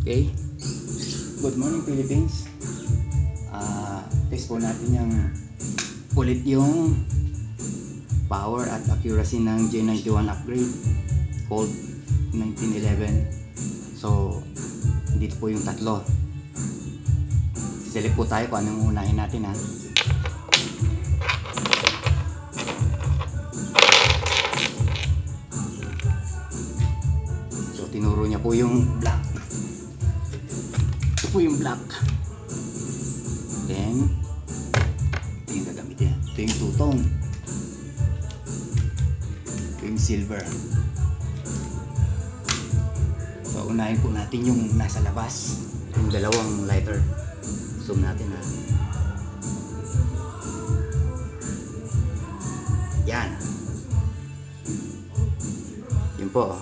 Okay. Good morning Philippines. Test po natin yung ulit yung power at accuracy ng J91 upgrade called 1911. So dito po yung tatlo. Select po tayo kung anong unahin natin ha. So tinuro niya po yung black. Ito po yung black. Then ito yung gagamitin. Ito yung two-tone. Ito yung silver. So unahin po natin yung nasa labas. Yung dalawang lighter. Zoom natin ha. Yan. Yun po.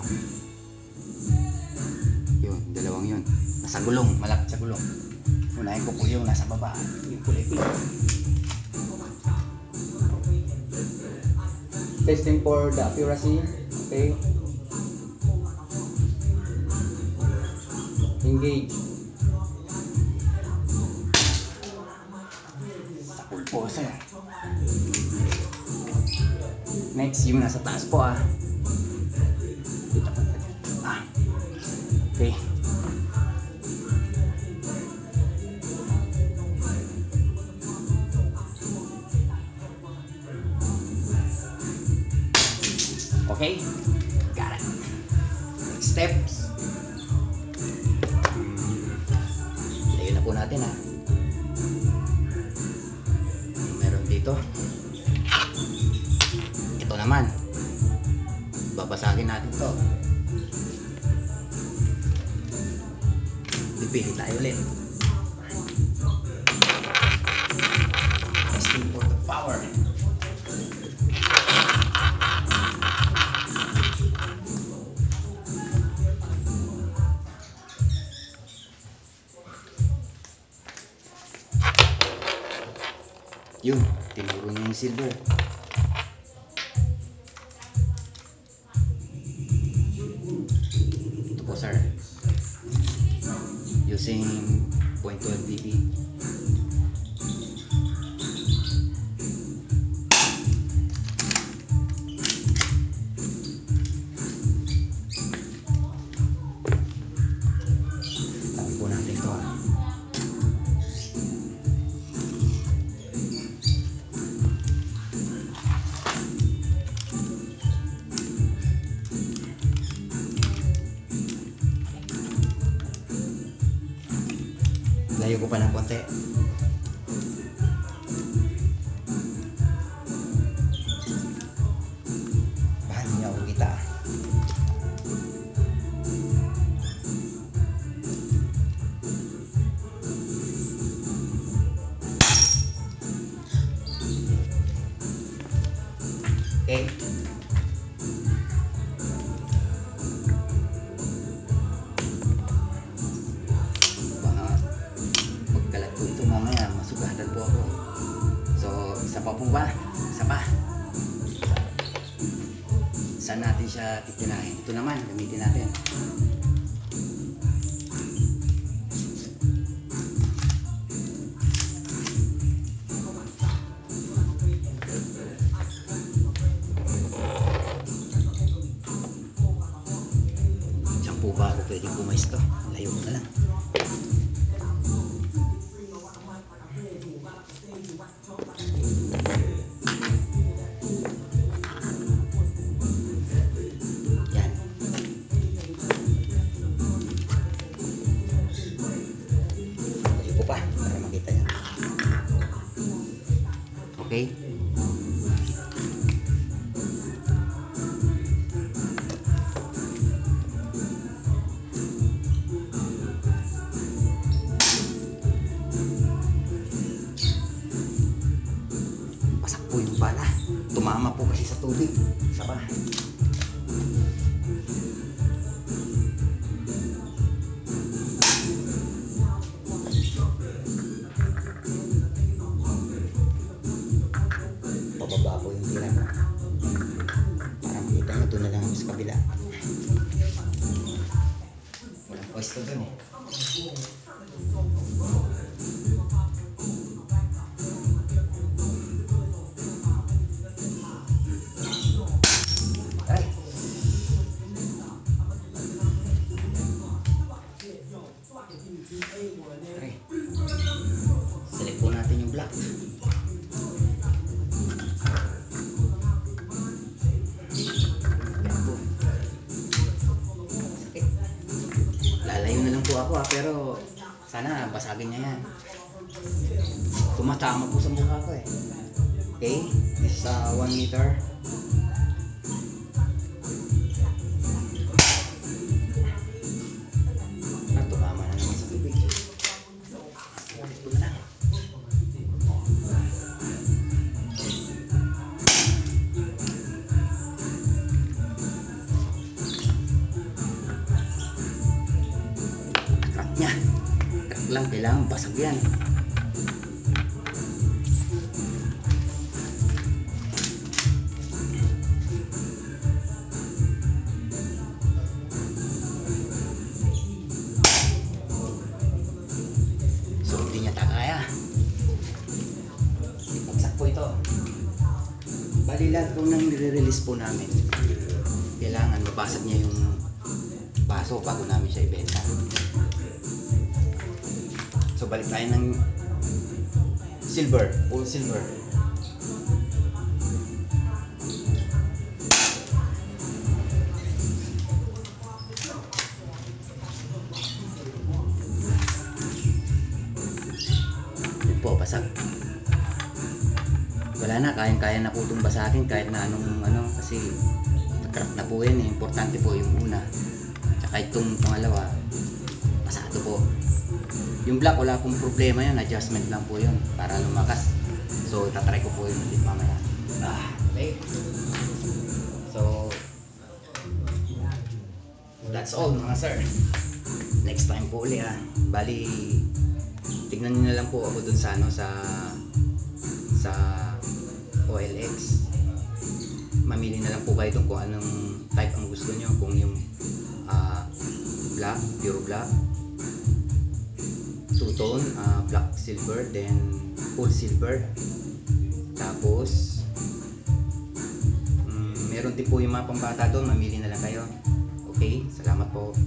Yun, dalawang yun. Nasa gulong, malapit sa gulong. Unahin ko po yung nasa baba. Yung kulay pink. Testing for the accuracy. Okay. Engage. Takul po sir. Next, yung nasa taas po ah. Dito po. Okay. Okay, got it. Next steps. Layo na po natin ha. Meron dito. Ito naman. Babasagin natin to. Pipili tayo ulit. Testing for the power. Yun, tinuro niya yung silver. Ito po sir. Using 0.12 dB. Tabi po natin ito ha. Layo ko pa ng konti. Baka hindi ako kita. Okay. Mamaya masugatan po ako. So isa pa po ba? Isa pa. Saan natin siya titinahin? Ito naman, gamitin natin. Diyan po ba ako pwedeng pumayos to? Layo ko na lang. Yan. Layo ko pa para makita niya. Okay. Bala, tumama po kasi sa tubig. Isa pa. Pababa po yung tira ko. Para makita nyo, doon na lang sa kabila. Walang pwesto dun eh. Ay. Ay. Select po natin yung black. Yan po. Sakit. Lalayo na lang po ako pero sana basagin niya yan. Tumatama po sa mukha ko eh. Okay, this is 1 meter. Tumama na naman sa tubig. Ito na lang. Crack niya. Crack lang, kailangan basag yan. So hindi niya kaya. Ipagsak po ito. Bali lahat po nang nire-release po namin, kailangan mabasag niya yung baso bago namin siya ibenta. So balik tayo ng silver, full silver. Yun po, basag. Wala na, kayang-kaya na po itong basagin kahit na anong kasi nag-crack na po yan eh. Importante po yung una. Tsaka itong pangalawa, pasado po. Yung black, wala pong problema yun, adjustment lang po yun para lumakas. So tatry ko po yun ulit mamaya. Okay. So that's all mga sir. Next time po ulit Bali, tignan nyo na lang po ako dun sa sa OLX. Mamili na lang po kayo kung anong type ang gusto nyo, kung yung black, pure black, two-tone, black silver, then full silver. Tapos meron din po yung mga pambata doon, mamili na lang kayo. Okay, salamat po.